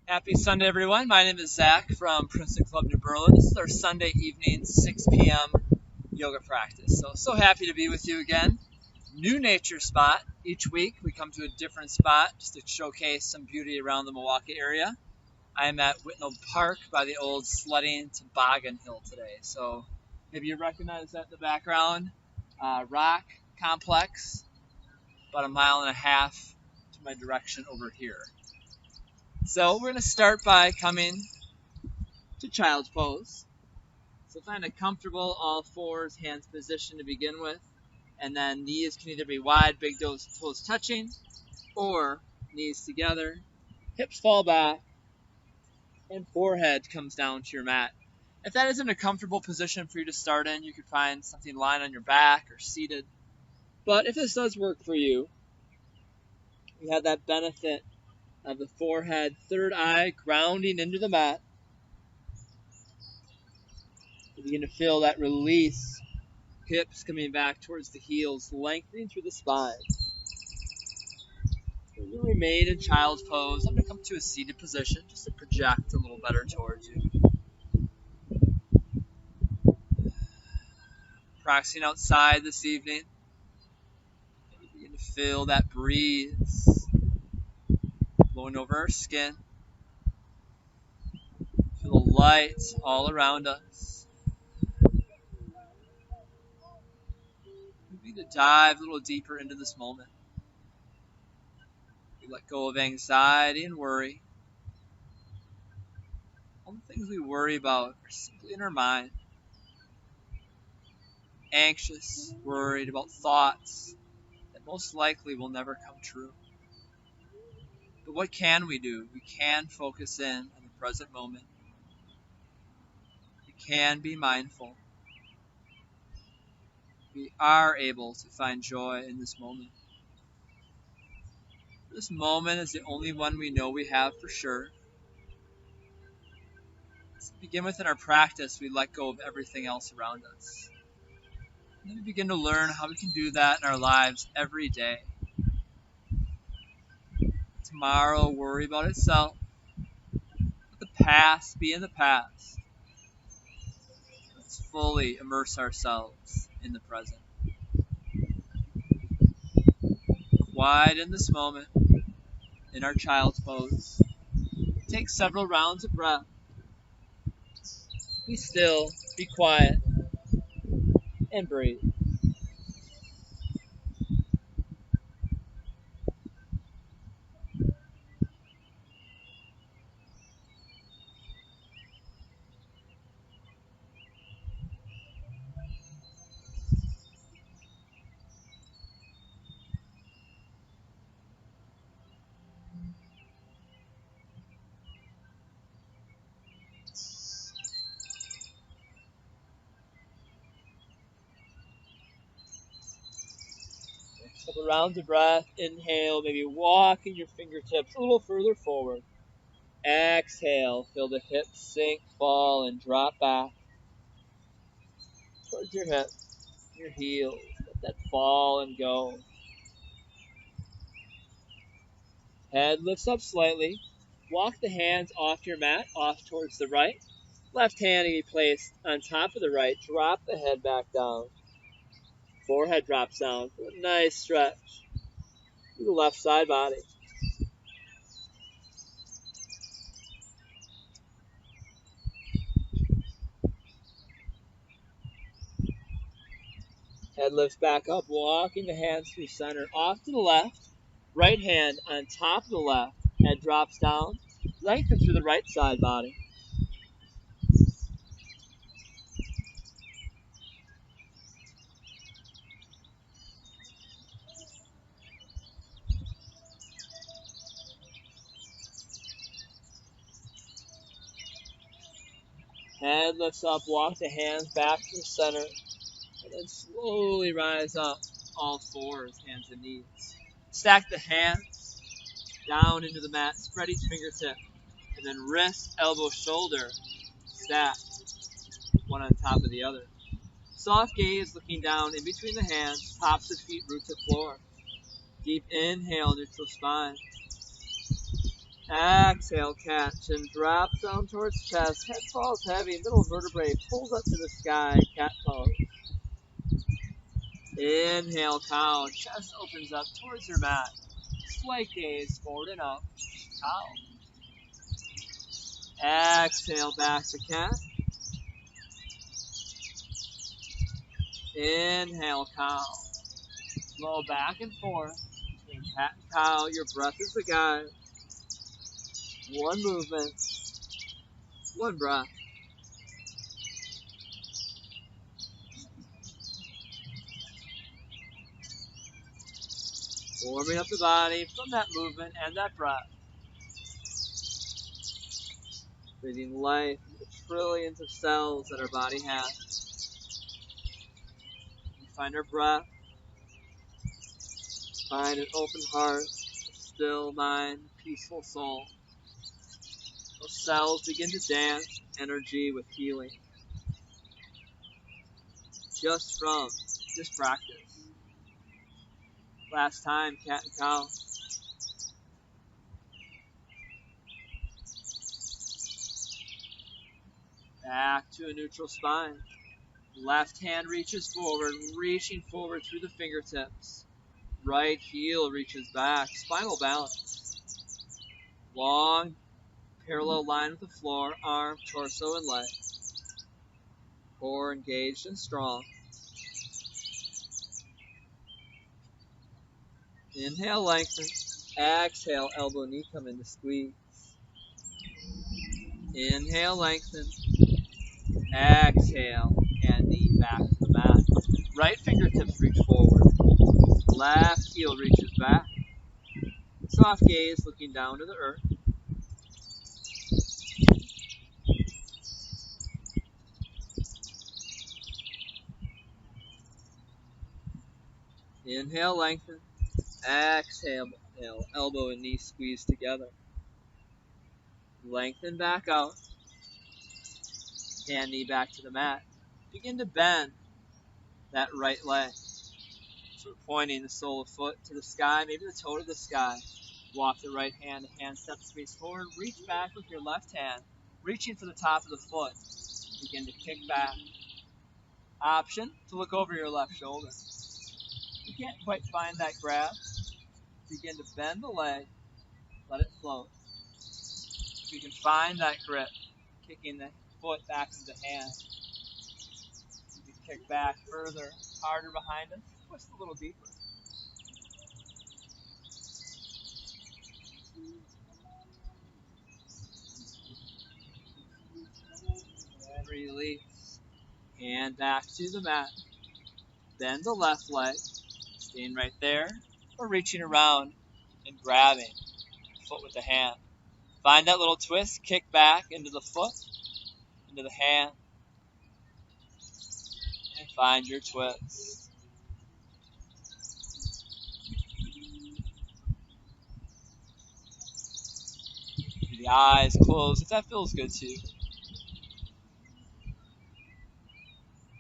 Happy Sunday, everyone. My name is Zack from Princeton Club, New Berlin. This is our Sunday evening, 6 p.m. yoga practice. So happy to be with you again. New nature spot. Each week we come to a different spot just to showcase some beauty around the Milwaukee area. I am at Whitnall Park by the old sledding toboggan hill today. So maybe you recognize that in the background. Rock complex, about a mile and a half to my direction over here. So we're going to start by coming to child's pose. So find a comfortable all fours, hands position to begin with. And then knees can either be wide, big toes touching, or knees together. Hips fall back, and forehead comes down to your mat. If that isn't a comfortable position for you to start in, you could find something lying on your back or seated. But if this does work for you, you have that benefit of the forehead, third eye grounding into the mat. You begin to feel that release, hips coming back towards the heels, lengthening through the spine. You remain in child's pose. I'm going to come to a seated position just to project a little better towards you. Practicing outside this evening. You begin to feel that breeze blowing over our skin. Feel the light all around us. We begin to dive a little deeper into this moment. We let go of anxiety and worry. All the things we worry about are simply in our mind. Anxious, worried about thoughts that most likely will never come true. But what can we do? We can focus in on the present moment. We can be mindful. We are able to find joy in this moment. This moment is the only one we know we have for sure. To begin with in our practice, we let go of everything else around us. And then we begin to learn how we can do that in our lives every day. Tomorrow will worry about itself. Let the past be in the past. Let's fully immerse ourselves in the present. Quiet in this moment, in our child's pose. Take several rounds of breath. Be still, be quiet, and breathe. Couple rounds of breath. Inhale, maybe walking your fingertips a little further forward. Exhale, feel the hips sink, fall, and drop back towards your hips, your heels. Let that fall and go. Head lifts up slightly. Walk the hands off your mat, off towards the right. Left hand can be placed on top of the right. Drop the head back down. Forehead drops down. A nice stretch through the left side body. Head lifts back up, walking the hands through center, off to the left. Right hand on top of the left. Head drops down. Lengthen through the right side body. Head lifts up, walk the hands back to the center, and then slowly rise up, all fours, hands and knees. Stack the hands down into the mat, spread each fingertip, and then wrist, elbow, shoulder, stack, one on top of the other. Soft gaze looking down in between the hands, tops of feet, roots of floor. Deep inhale, neutral spine. Exhale, catch and drop down towards chest. Head falls heavy, middle vertebrae pulls up to the sky. Cat pose. Inhale, cow. Chest opens up towards your mat. Slight gaze forward and up. Cow. Exhale, back to cat. Inhale, cow. Flow back and forth. In cat and cow, your breath is the guide. One movement, one breath. Warming up the body from that movement and that breath. Breathing life into the trillions of cells that our body has. We find our breath. Find an open heart, a still mind, peaceful soul. Those cells begin to dance with energy, with healing. Just from this practice. Last time, cat and cow. Back to a neutral spine. Left hand reaches forward, reaching forward through the fingertips. Right heel reaches back, spinal balance. Long, parallel line with the floor, arm, torso, and leg. Core engaged and strong. Inhale, lengthen. Exhale, elbow, knee come into squeeze. Inhale, lengthen. Exhale, and knee back to the mat. Right fingertips reach forward. Left heel reaches back. Soft gaze looking down to the earth. Inhale, lengthen. Exhale, elbow and knee squeeze together. Lengthen back out. Hand, knee back to the mat. Begin to bend that right leg. So we're pointing the sole of foot to the sky, maybe the toe to the sky. Walk the right hand, the hand step space forward. Reach back with your left hand, reaching for the top of the foot. Begin to kick back. Option to look over your left shoulder. You can't quite find that grab. Begin to bend the leg, let it float. If you can find that grip, kicking the foot back to the hand. You can kick back further, harder behind us, twist a little deeper. And release. Hand back to the mat. Bend the left leg, staying right there, or reaching around and grabbing the foot with the hand. Find that little twist, kick back into the foot, into the hand, and find your twist. The eyes closed if that feels good to you.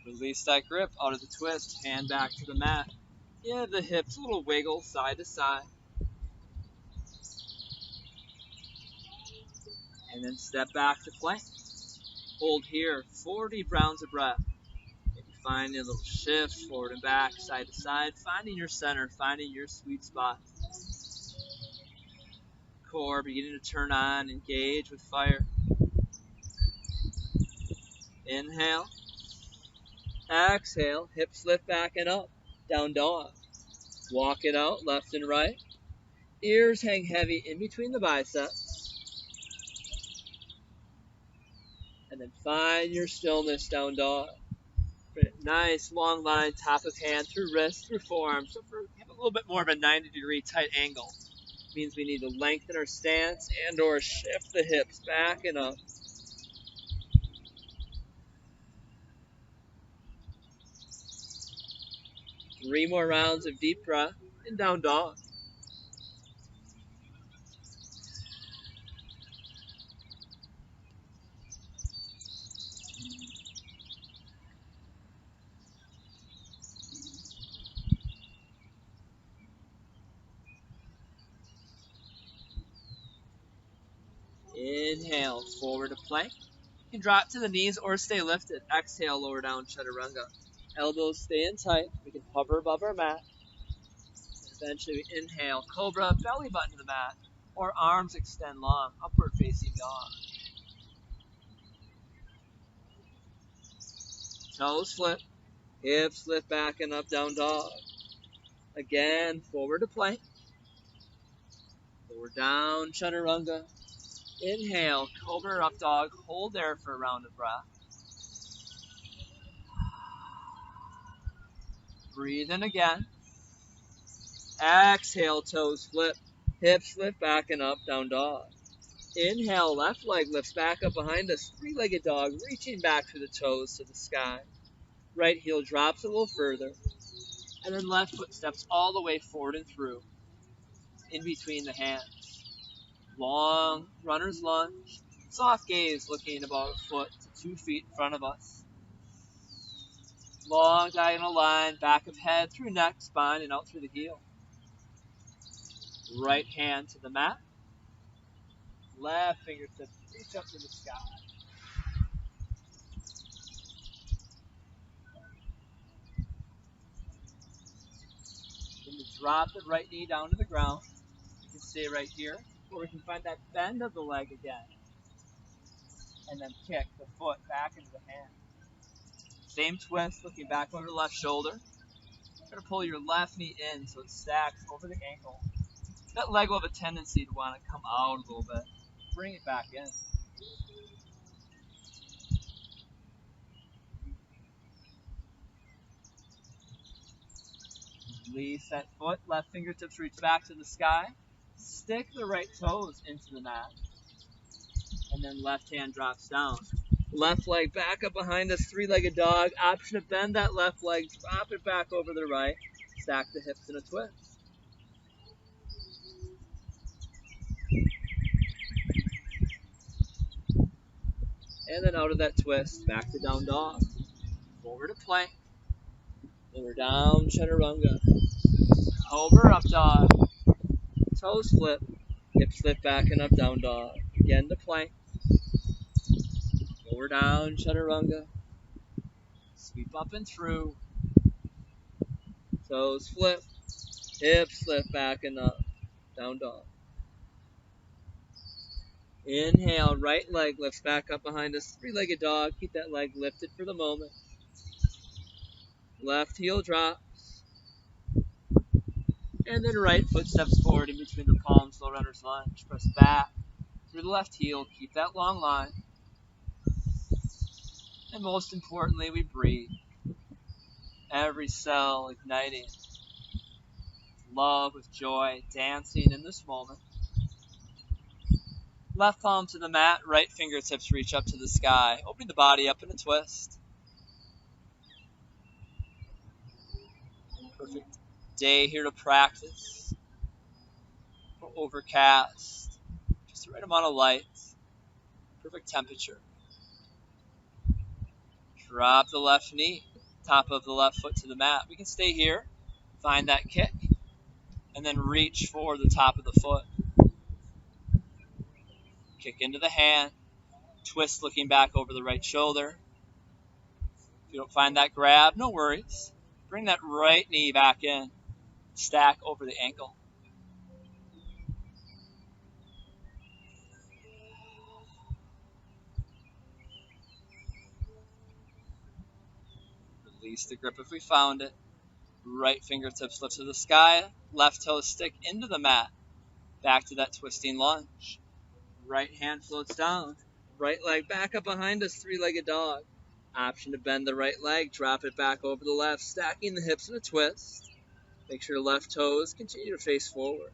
Release that grip out of the twist, hand back to the mat. Give the hips a little wiggle side to side. And then step back to plank. Hold here, 4 deep rounds of breath. Maybe find a little shift forward and back, side to side, finding your center, finding your sweet spot. Core beginning to turn on, engage with fire. Inhale. Exhale, hips lift back and up, down dog. Walk it out, left and right. Ears hang heavy in between the biceps. And then find your stillness, down dog. Nice long line, top of hand through wrist, through forearm. So have a little bit more of a 90-degree tight angle. Means we need to lengthen our stance and or shift the hips back and up. Three more rounds of deep breath and down dog. Inhale, forward to plank. You can drop to the knees or stay lifted. Exhale, lower down, chaturanga. Elbows stay in tight. We can hover above our mat. Eventually, we inhale, cobra, belly button to the mat, or arms extend long, upward facing dog. Toes flip, hips lift back and up, down dog. Again, forward to plank. Forward down, chaturanga. Inhale, cobra up dog. Hold there for a round of breath. Breathe in again. Exhale, toes flip. Hips lift back and up, down dog. Inhale, left leg lifts back up behind us. Three-legged dog, reaching back through the toes to the sky. Right heel drops a little further. And then left foot steps all the way forward and through. In between the hands. Long runner's lunge. Soft gaze looking about a foot to 2 feet in front of us. Long diagonal line, back of head, through neck, spine, and out through the heel. Right hand to the mat. Left fingertips reach up to the sky. Then you drop the right knee down to the ground. You can stay right here, or we can find that bend of the leg again. And then kick the foot back into the hand. Same twist, looking back over the left shoulder. You're going to pull your left knee in so it stacks over the ankle. That leg will have a tendency to want to come out a little bit. Bring it back in. Release that foot. Left fingertips reach back to the sky. Stick the right toes into the mat. And then left hand drops down. Left leg back up behind us, three-legged dog. Option to bend that left leg, drop it back over the right. Stack the hips in a twist. And then out of that twist, back to down dog. Forward to plank. Lower down, chaturanga. Cobra up dog. Toes flip. Hips lift back and up, down dog. Again to plank. Lower down, chaturanga. Sweep up and through. Toes flip. Hips lift back and up, down dog. Inhale, right leg lifts back up behind us. Three-legged dog. Keep that leg lifted for the moment. Left heel drops. And then right foot steps forward in between the palms, low runner's lunge. Press back through the left heel. Keep that long line. And most importantly, we breathe. Every cell igniting. Love with joy, dancing in this moment. Left palm to the mat, right fingertips reach up to the sky. Opening the body up in a twist. Perfect day here to practice. Overcast. Just the right amount of light. Perfect temperature. Drop the left knee. Top of the left foot to the mat. We can stay here. Find that kick. And then reach for the top of the foot. Kick into the hand. Twist looking back over the right shoulder. If you don't find that grab, no worries. Bring that right knee back in. Stack over the ankle. Release the grip if we found it. Right fingertips lift to the sky. Left toes stick into the mat. Back to that twisting lunge. Right hand floats down. Right leg back up behind us, three-legged dog. Option to bend the right leg, drop it back over the left, stacking the hips in a twist. Make sure left toes continue to face forward.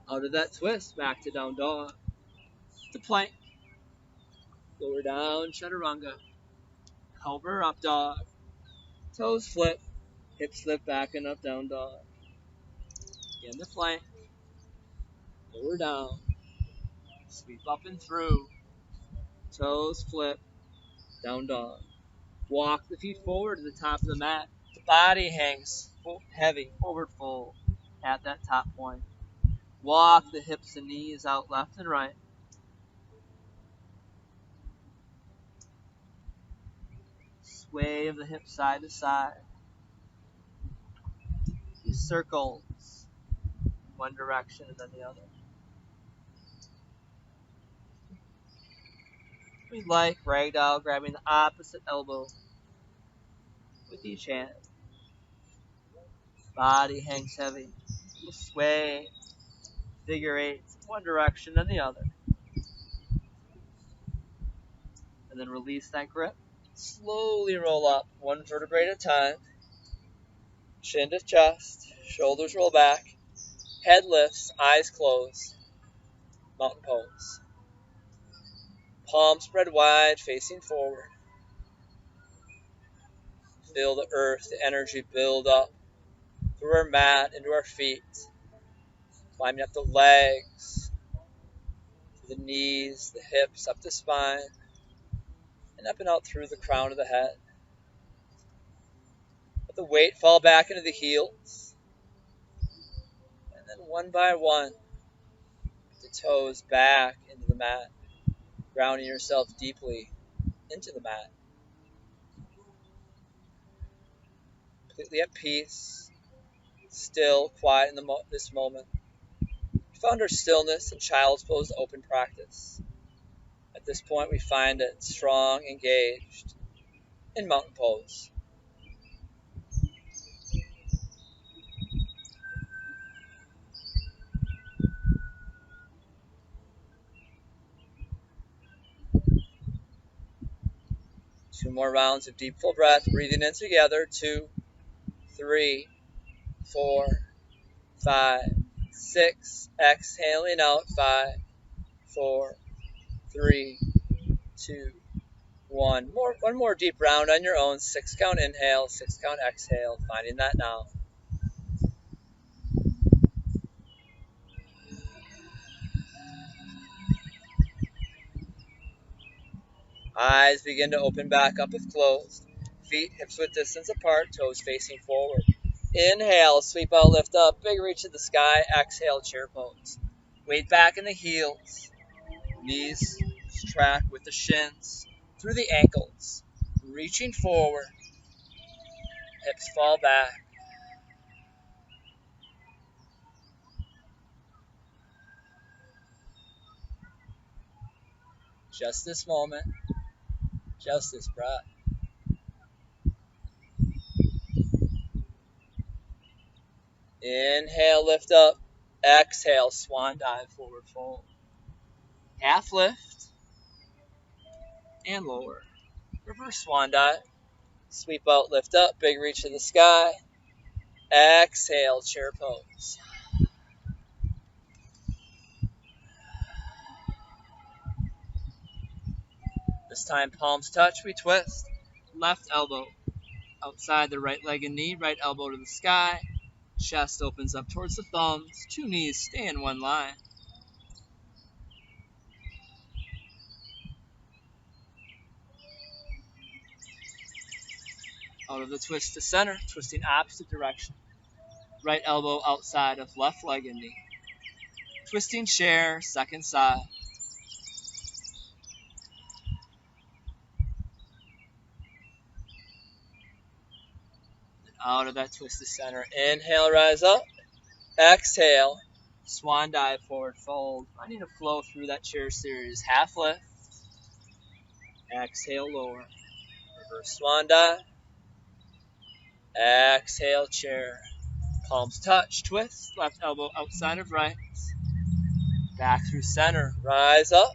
Out of that twist, back to down dog. To plank. Lower down, chaturanga. Cobra up dog. Toes flip. Hips lift back and up, down dog. Again to plank. Lower down. Sweep up and through. Toes flip. Down dog. Walk the feet forward to the top of the mat. The body hangs heavy, forward fold. at that top point. Walk the hips and knees out left and right. Sway of the hips side to side. These circles, one direction and then the other. We like ragdoll, grabbing the opposite elbow with each hand. Body hangs heavy. We'll sway, figure eight, one direction and the other. And then release that grip. Slowly roll up, one vertebrae at a time. Chin to chest, shoulders roll back, head lifts, eyes closed. Mountain pose. Palms spread wide, facing forward. Feel the earth, the energy build up through our mat, into our feet. Climbing up the legs, to the knees, the hips, up the spine, and up and out through the crown of the head. Let the weight fall back into the heels. And then one by one, the toes back into the mat, grounding yourself deeply into the mat. Completely at peace, still, quiet in this moment. We found our stillness in child's pose open practice. At this point, we find it strong, engaged in mountain pose. Two more rounds of deep full breath, breathing in together. 2, 3, 4, 5, 6. Exhaling out. 5, 4, 3, 2, 1. One more deep round on your own. 6 count inhale, 6 count exhale. Finding that now. Eyes begin to open back up if closed. Feet hips width distance apart, toes facing forward. Inhale, sweep out, lift up, big reach to the sky. Exhale, chair pose. Weight back in the heels. Knees track with the shins through the ankles. Reaching forward. Hips fall back. Just this moment. Just this breath. Inhale, lift up. Exhale, swan dive, forward fold. Half lift and lower. Reverse swan dive. Sweep out, lift up, big reach to the sky. Exhale, chair pose. This time, palms touch, we twist. Left elbow outside the right leg and knee, right elbow to the sky. Chest opens up towards the thumbs. Two knees stay in one line. Out of the twist to center, twisting opposite direction. Right elbow outside of left leg and knee. Twisting chair, second side. Out of that twist to center. Inhale, rise up. Exhale, swan dive, forward fold. Finding a flow through that chair series. Half lift. Exhale, lower. Reverse swan dive. Exhale, chair. Palms touch, twist. Left elbow outside of right. Back through center. Rise up.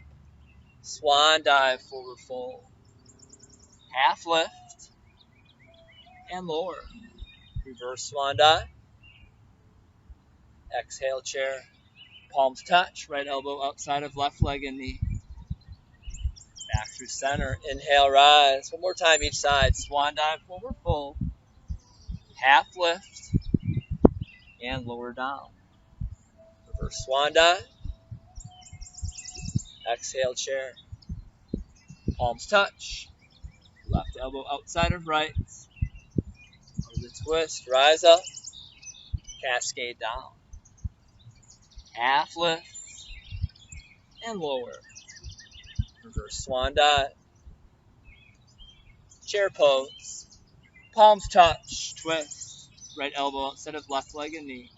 Swan dive, forward fold. Half lift. And lower. Reverse swan dive. Exhale, chair. Palms touch. Right elbow outside of left leg and knee. Back through center. Inhale, rise. One more time each side. Swan dive, forward fold. Half lift. And lower down. Reverse swan dive. Exhale, chair. Palms touch. Left elbow outside of right. Over the twist. Rise up. Cascade down. Half lift and lower. Reverse swan dive. Chair pose. Palms touch. Twist. Right elbow instead of left leg and knee.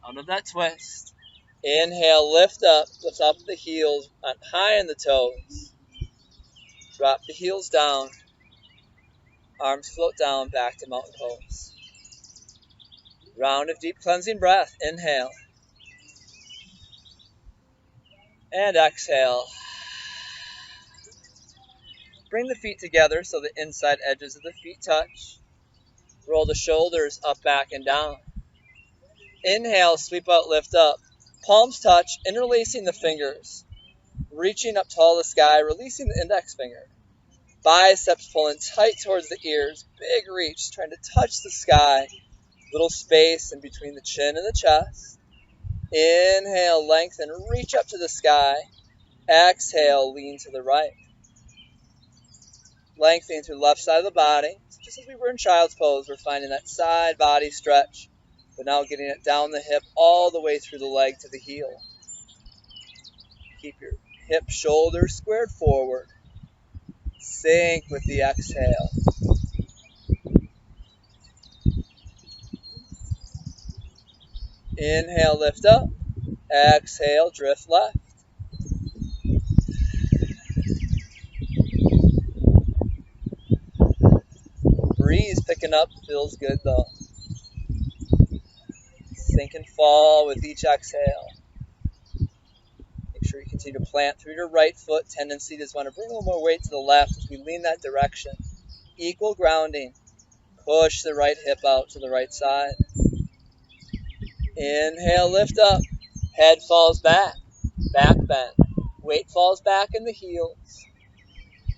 Out of that twist. Inhale, lift up the heels, high in the toes. Drop the heels down. Arms float down, back to mountain pose. Round of deep cleansing breath. Inhale. And exhale. Bring the feet together so the inside edges of the feet touch. Roll the shoulders up, back, and down. Inhale, sweep out, lift up. Palms touch, interlacing the fingers. Reaching up tall to the sky, releasing the index finger. Biceps pulling tight towards the ears. Big reach, trying to touch the sky. Little space in between the chin and the chest. Inhale, lengthen, reach up to the sky. Exhale, lean to the right. Lengthening through the left side of the body. So just as we were in child's pose, we're finding that side body stretch, but now getting it down the hip all the way through the leg to the heel. Keep your hip shoulders squared forward. Sink with the exhale. Inhale, lift up. Exhale, drift left. Breeze picking up, feels good though. Sink and fall with each exhale. Make sure you continue to plant through your right foot. Tendency to just want to bring a little more weight to the left as we lean that direction. Equal grounding. Push the right hip out to the right side. Inhale, lift up. Head falls back. Back bend. Weight falls back in the heels.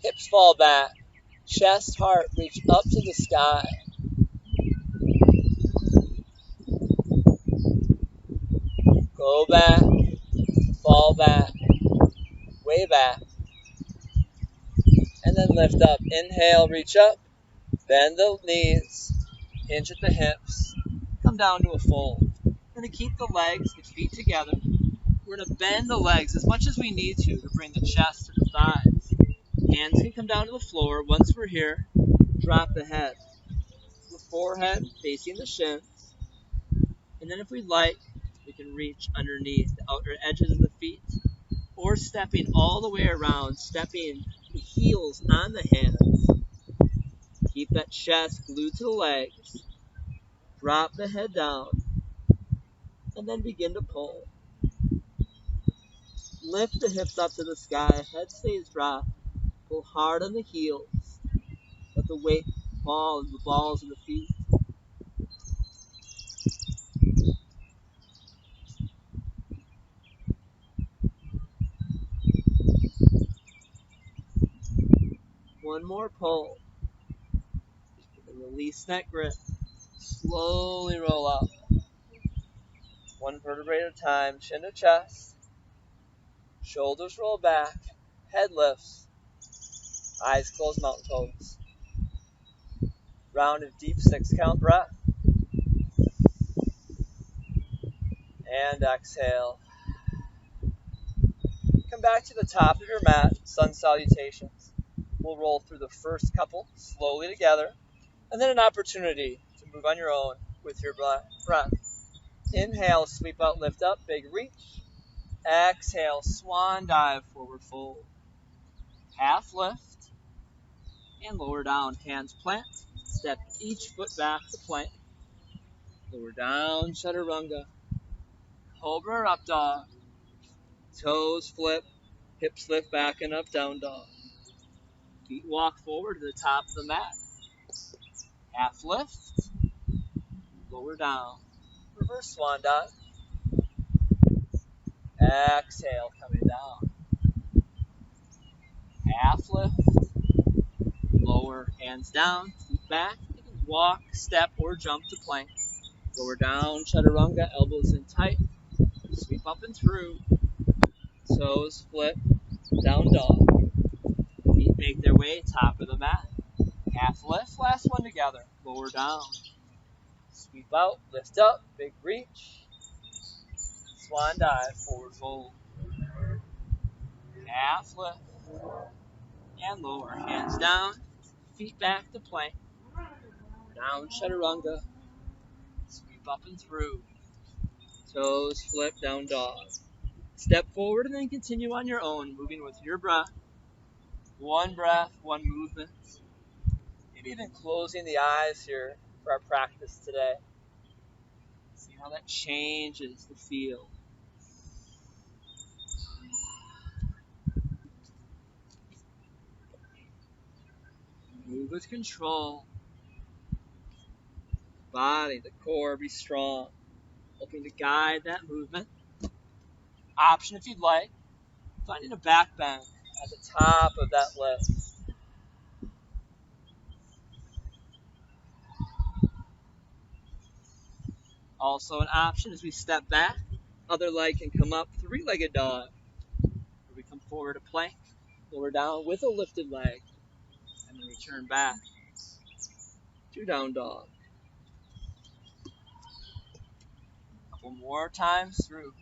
Hips fall back. Chest, heart reach up to the sky. Go back. Fall back. Way back. And then lift up. Inhale, reach up. Bend the knees. Hinge at the hips. Come down to a fold. We're going to keep the legs, the feet together. We're going to bend the legs as much as we need to bring the chest to the thighs. Hands can come down to the floor. Once we're here, drop the head. The forehead facing the shins. And then if we'd like, we can reach underneath the outer edges of the feet. Or stepping all the way around, stepping the heels on the hands. Keep that chest glued to the legs. Drop the head down. And then begin to pull. Lift the hips up to the sky. Head stays dropped. Pull hard on the heels. Let the weight fall in the balls of the feet. One more pull. And release that grip. Slowly roll up. One vertebrae at a time. Chin to chest. Shoulders roll back. Head lifts. Eyes closed, mountain pose. Round of deep 6-count breath. And exhale. Come back to the top of your mat. Sun salutations. We'll roll through the first couple slowly together. And then an opportunity to move on your own with your breath. Inhale, sweep out, lift up, big reach. Exhale, swan dive, forward fold. Half lift. And lower down, hands plant. Step each foot back to plank. Lower down, chaturanga. Cobra up dog. Toes flip, hips lift back and up, down dog. Feet walk forward to the top of the mat. Half lift. Lower down. Reverse swan dive. Exhale, coming down. Half lift. Lower, hands down, feet back. You can walk, step, or jump to plank. Lower down, chaturanga, elbows in tight. Sweep up and through. Toes flip, down dog. Feet make their way, top of the mat. Half lift, last one together. Lower down. Sweep out, lift up, big reach. Swan dive, forward fold. Calf lift. And lower. Hands down, feet back to plank. Down chaturanga. Sweep up and through. Toes flip, down dog. Step forward and then continue on your own, moving with your breath. One breath, one movement. Maybe even closing the eyes here for our practice today. See how that changes the feel. Move with control. Body, the core, be strong. Helping to guide that movement. Option if you'd like, finding a back bend at the top of that lift. Also an option as we step back, other leg can come up, three-legged dog. Where we come forward to plank, lower down with a lifted leg, and then return back to down dog. A couple more times through.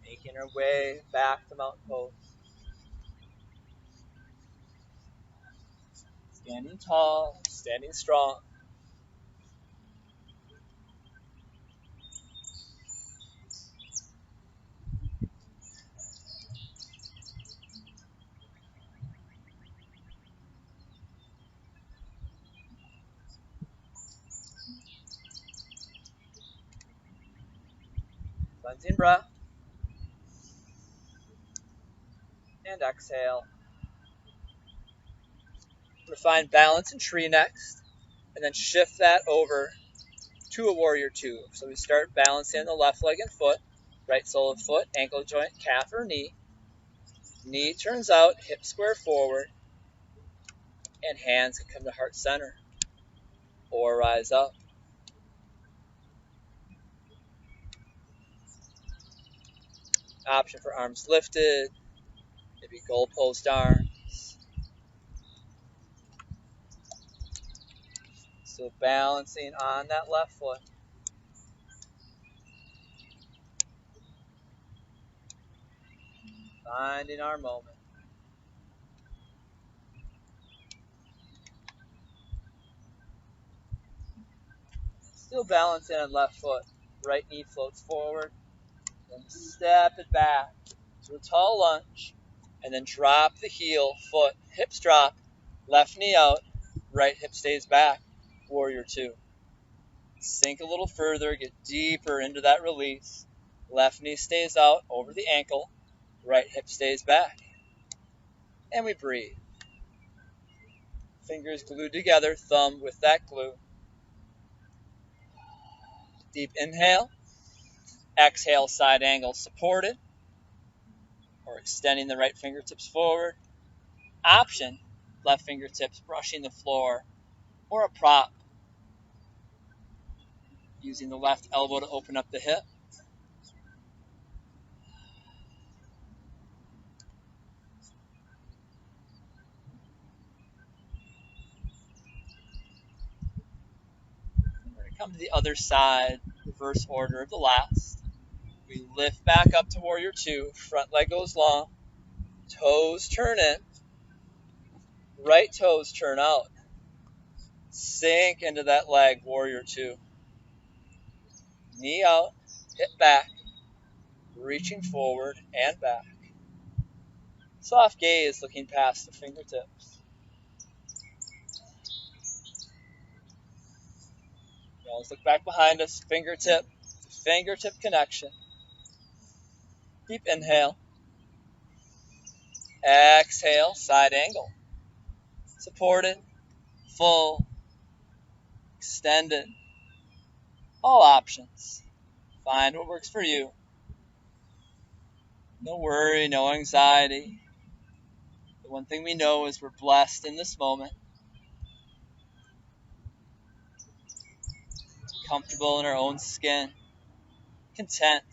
Making our way back to mountain pose. Standing tall, standing strong. Cleansing breath. And exhale. We'll find balance in tree next, and then shift that over to a warrior two. So we start balancing on the left leg and foot, right sole of foot, ankle joint, calf or knee. Knee turns out, hip square forward, and hands can come to heart center or rise up. Option for arms lifted, maybe goalpost arms. So balancing on that left foot. Finding our moment. Still balancing on left foot. Right knee floats forward. Then step it back to a tall lunge. And then drop the heel, foot, hips drop, left knee out, right hip stays back. Warrior two. Sink a little further, get deeper into that release. Left knee stays out over the ankle, right hip stays back. And we breathe. Fingers glued together, thumb with that glue. Deep inhale. Exhale, side angle supported. Or extending the right fingertips forward. Option, left fingertips brushing the floor. Or a prop. Using the left elbow to open up the hip. We're going to come to the other side, reverse order of the last. We lift back up to warrior two. Front leg goes long. Toes turn in. Right toes turn out. Sink into that leg, warrior two. Knee out, hip back. Reaching forward and back. Soft gaze looking past the fingertips. We always look back behind us, fingertip to fingertip connection. Deep inhale. Exhale, side angle. Supported, full, extended. All options. Find what works for you. No worry, no anxiety. The one thing we know is we're blessed in this moment, comfortable in our own skin, content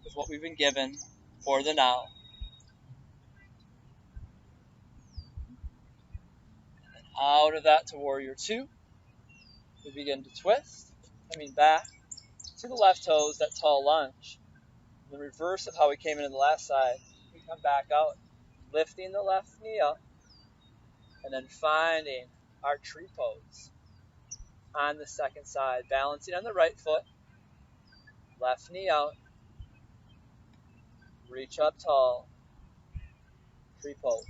with what we've been given for the now. And out of that to warrior two, we begin to twist, coming back to the left toes, that tall lunge. The reverse of how we came in the last side, we come back out, lifting the left knee up, and then finding our tree pose on the second side, balancing on the right foot, left knee out, reach up tall, tree pose.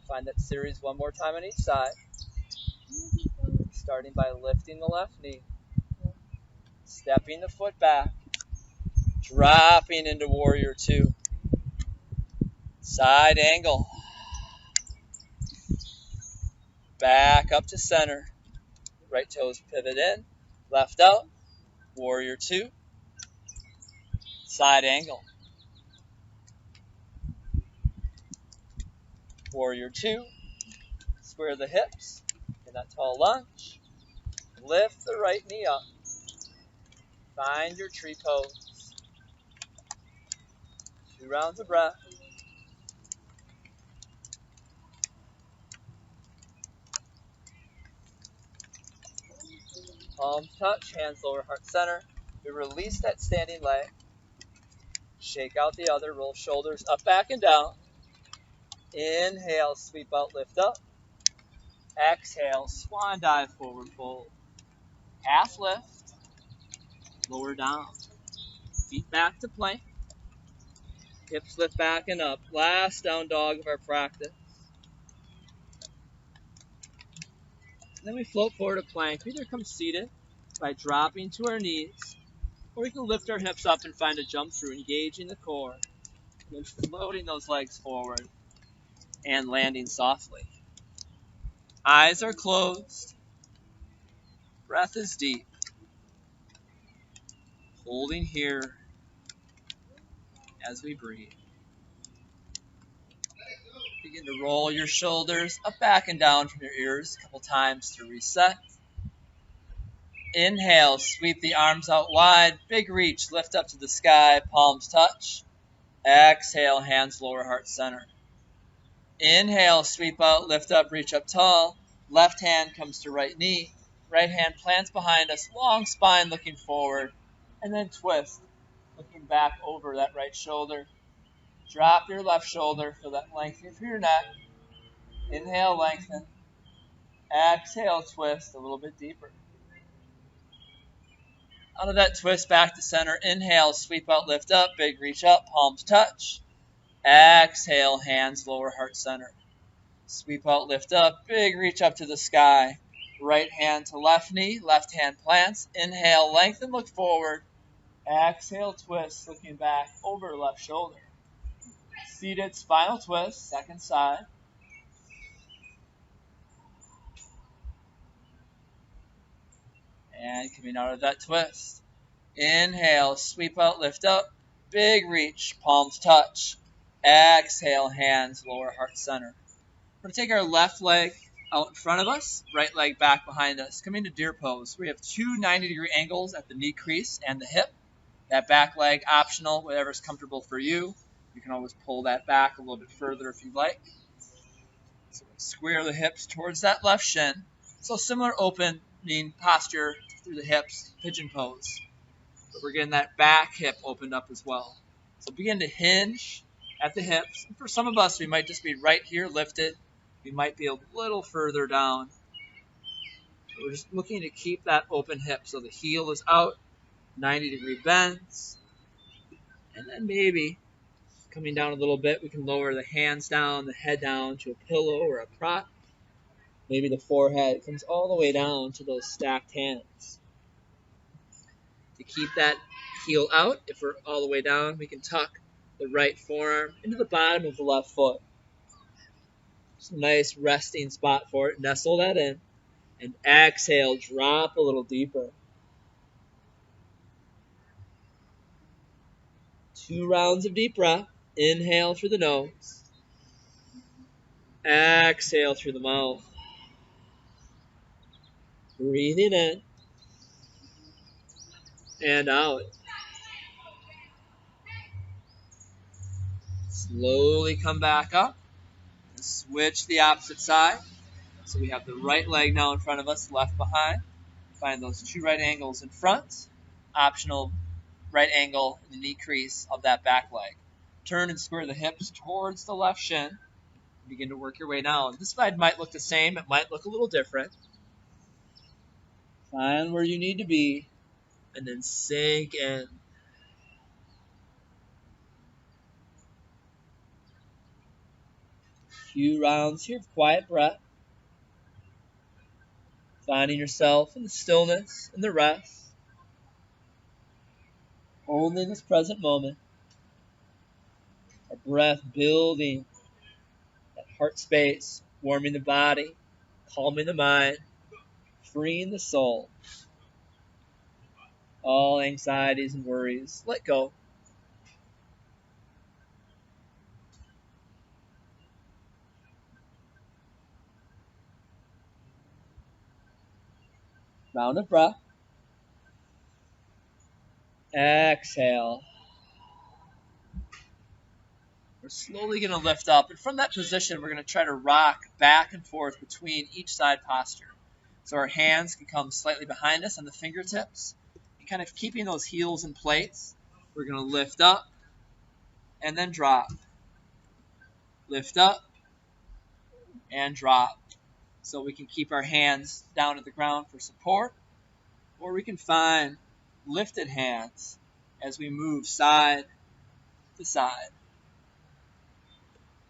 Find that series one more time on each side, starting by lifting the left knee, stepping the foot back, dropping into warrior two, side angle, back up to center, right toes pivot in, left out, warrior two, side angle, warrior two, square the hips in that tall lunge, lift the right knee up, find your tree pose, 2 rounds of breath. Palms touch, hands lower heart center. We release that standing leg. Shake out the other, roll shoulders up, back, and down. Inhale, sweep out, lift up. Exhale, swan dive, forward fold. Half lift, lower down. Feet back to plank. Hips lift back and up. Last down dog of our practice. And then we float forward to plank. We either come seated by dropping to our knees, or we can lift our hips up and find a jump through, engaging the core, and then floating those legs forward and landing softly. Eyes are closed. Breath is deep. Holding here as we breathe. Begin to roll your shoulders up, back, and down from your ears a couple times to reset. Inhale, sweep the arms out wide. Big reach, lift up to the sky, palms touch. Exhale, hands lower heart center. Inhale, sweep out, lift up, reach up tall. Left hand comes to right knee. Right hand plants behind us, long spine looking forward. And then twist, looking back over that right shoulder. Drop your left shoulder, feel that lengthening through your neck. Inhale, lengthen. Exhale, twist a little bit deeper. Out of that twist, back to center. Inhale, sweep out, lift up, big reach up, palms touch. Exhale, hands lower heart center. Sweep out, lift up, big reach up to the sky. Right hand to left knee, left hand plants. Inhale, lengthen, look forward. Exhale, twist, looking back over left shoulder. Seated spinal twist, second side. And coming out of that twist. Inhale, sweep out, lift up, big reach, palms touch. Exhale, hands lower heart center. We're going to take our left leg out in front of us, right leg back behind us. Coming to deer pose. We have 2 90-degree angles at the knee crease and the hip. That back leg optional, whatever's comfortable for you. You can always pull that back a little bit further if you'd like. So square the hips towards that left shin. So similar opening posture through the hips, pigeon pose. But we're getting that back hip opened up as well. So begin to hinge at the hips. And for some of us, we might just be right here lifted. We might be a little further down. We're just looking to keep that open hip so the heel is out, 90-degree bends. And then maybe coming down a little bit, we can lower the hands down, the head down to a pillow or a prop. Maybe the forehead comes all the way down to those stacked hands. To keep that heel out, if we're all the way down, we can tuck the right forearm into the bottom of the left foot. Just a nice resting spot for it. Nestle that in. And exhale, drop a little deeper. 2 rounds of deep breath. Inhale through the nose. Exhale through the mouth. Breathing in and out. Slowly come back up. And switch the opposite side. So we have the right leg now in front of us, left behind. Find those 2 right angles in front. Optional right angle in the knee crease of that back leg. Turn and square the hips towards the left shin. Begin to work your way down. This side might look the same. It might look a little different. Find where you need to be and then sink in. Few rounds here of quiet breath. Finding yourself in the stillness and the rest. Only in this present moment. Our breath building that heart space, warming the body, calming the mind, freeing the soul. All anxieties and worries, let go. Round of breath. Exhale. We're slowly going to lift up, and from that position, we're going to try to rock back and forth between each side posture. So our hands can come slightly behind us on the fingertips, and kind of keeping those heels in place. We're going to lift up and then drop. Lift up and drop. So we can keep our hands down at the ground for support, or we can find lifted hands as we move side to side.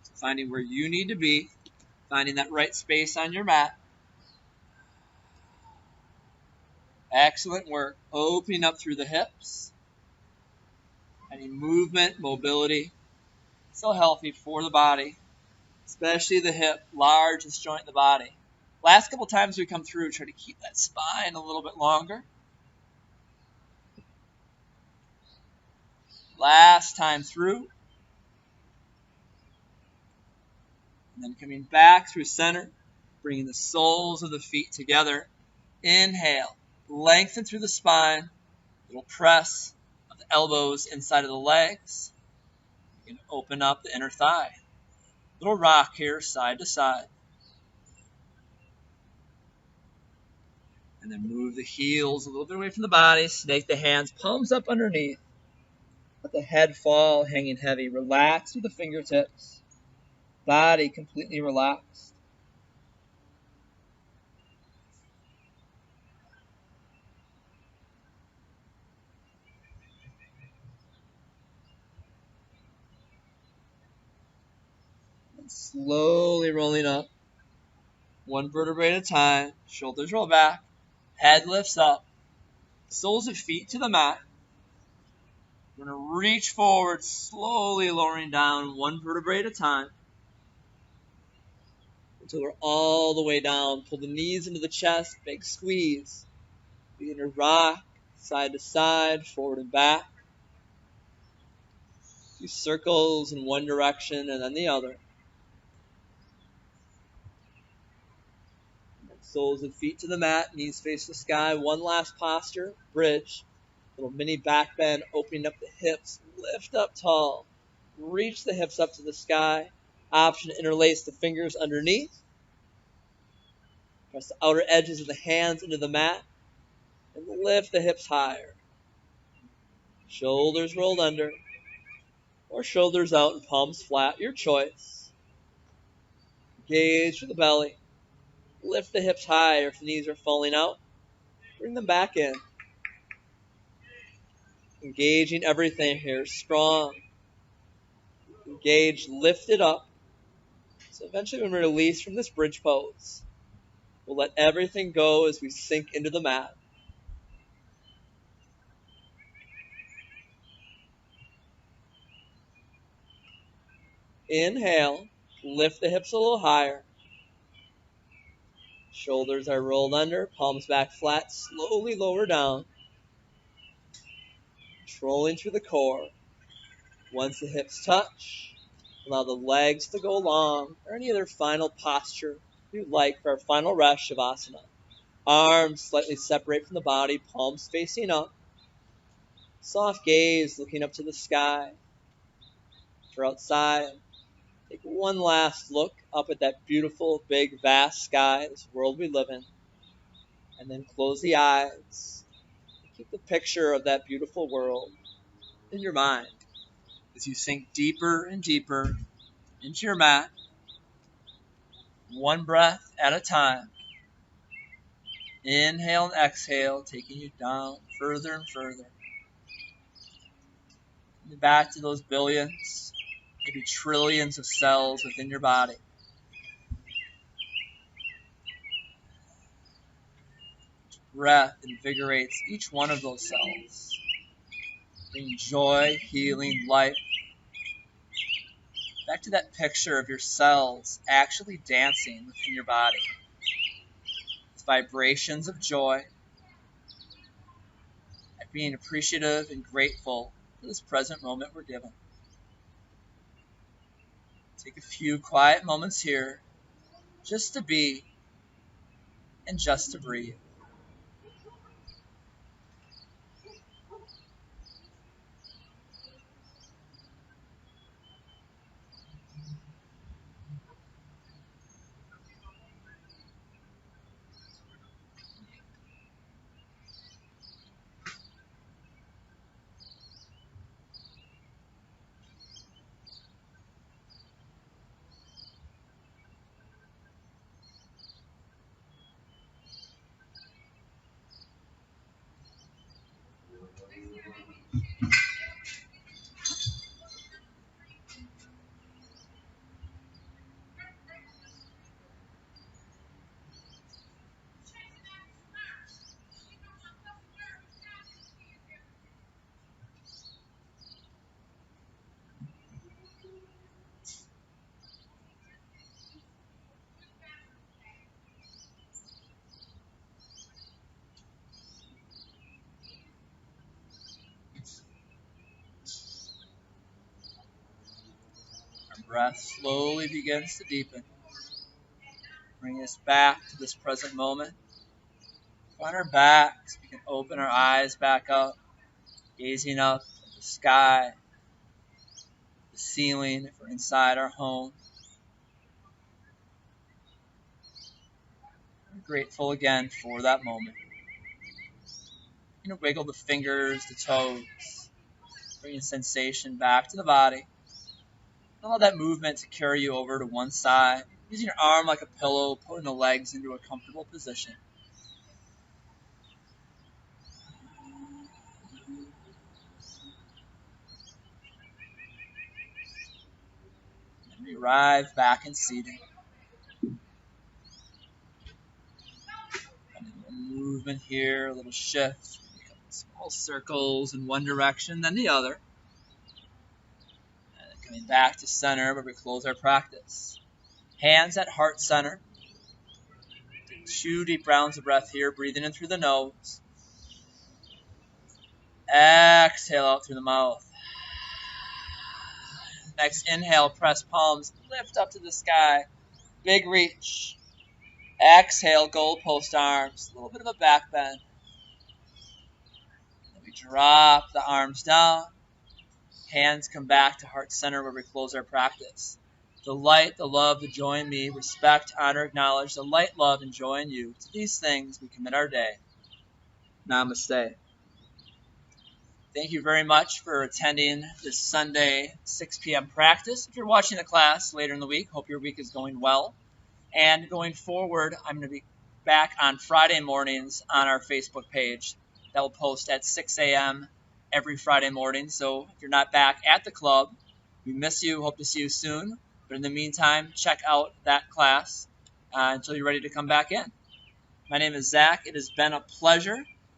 So finding where you need to be, finding that right space on your mat. Excellent work. Opening up through the hips. Any movement, mobility, so healthy for the body, especially the hip, largest joint in the body. Last couple times we come through, try to keep that spine a little bit longer. Last time through. And then coming back through center, bringing the soles of the feet together. Inhale, lengthen through the spine, little press of the elbows inside of the legs. You can open up the inner thigh. Little rock here, side to side. And then move the heels a little bit away from the body. Snake the hands, palms up underneath. Let the head fall, hanging heavy. Relax through the fingertips. Body completely relaxed. And slowly rolling up. One vertebrae at a time. Shoulders roll back. Head lifts up. Soles of feet to the mat. We're going to reach forward, slowly lowering down one vertebrae at a time. Until we're all the way down. Pull the knees into the chest. Big squeeze. Begin to rock side to side, forward and back. Do circles in one direction and then the other. Soles of feet to the mat, knees face the sky. One last posture, bridge. Little mini back bend, opening up the hips. Lift up tall. Reach the hips up to the sky. Option to interlace the fingers underneath. Press the outer edges of the hands into the mat. And lift the hips higher. Shoulders rolled under. Or shoulders out and palms flat, your choice. Gaze through the belly. Lift the hips higher if the knees are falling out. Bring them back in. Engaging everything here. Strong. Engage, lift it up. So eventually when we release from this bridge pose, we'll let everything go as we sink into the mat. Inhale, lift the hips a little higher. Shoulders are rolled under, palms back flat, slowly lower down. Controlling through the core. Once the hips touch, allow the legs to go long, or any other final posture you'd like for our final rest, Shavasana. Arms slightly separate from the body, palms facing up. Soft gaze looking up to the sky. If you're outside, take one last look up at that beautiful, big, vast sky, this world we live in. And then close the eyes. Keep the picture of that beautiful world in your mind as you sink deeper and deeper into your mat, one breath at a time. Inhale and exhale, taking you down further and further. Back to those billions, maybe trillions of cells within your body. Breath invigorates each one of those cells, bringing joy, healing, life. Back to that picture of your cells actually dancing within your body. It's vibrations of joy, and being appreciative and grateful for this present moment we're given. Take a few quiet moments here just to be and just to breathe. Our breath slowly begins to deepen, bringing us back to this present moment. On our backs, we can open our eyes back up, gazing up at the sky, the ceiling if we're inside our home. We're grateful again for that moment. Wiggle the fingers, the toes, bringing sensation back to the body. Allow that movement to carry you over to one side, using your arm like a pillow, pulling the legs into a comfortable position. And we arrive back in seating. And a little movement here, a little shift. Small circles in one direction, then the other. And coming back to center where we close our practice. Hands at heart center. Take 2 deep rounds of breath here, breathing in through the nose. Exhale out through the mouth. Next inhale, press palms, lift up to the sky. Big reach. Exhale, goalpost arms. A little bit of a back bend. Then we drop the arms down. Hands come back to heart center where we close our practice. The light, the love, the joy in me, respect, honor, acknowledge, the light, love, and joy in you. To these things we commit our day. Namaste. Thank you very much for attending this Sunday 6 p.m. practice. If you're watching the class later in the week, hope your week is going well. And going forward, I'm going to be back on Friday mornings on our Facebook page. That will post at 6 a.m. every Friday morning. So if you're not back at the club, we miss you. Hope to see you soon. But in the meantime, check out that class until you're ready to come back in. My name is Zack. It has been a pleasure.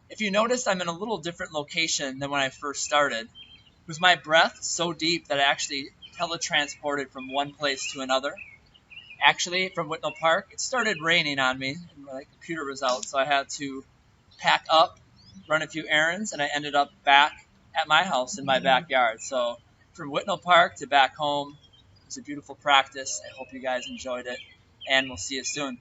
If you notice, I'm in a little different location than when I first started. It was my breath so deep that I actually teletransported from one place to another. Actually, from Whitnall Park, it started raining on me, and my computer was out, so I had to pack up, run a few errands, and I ended up back at my house in my backyard. So from Whitnall Park to back home, it was a beautiful practice. I hope you guys enjoyed it, and we'll see you soon.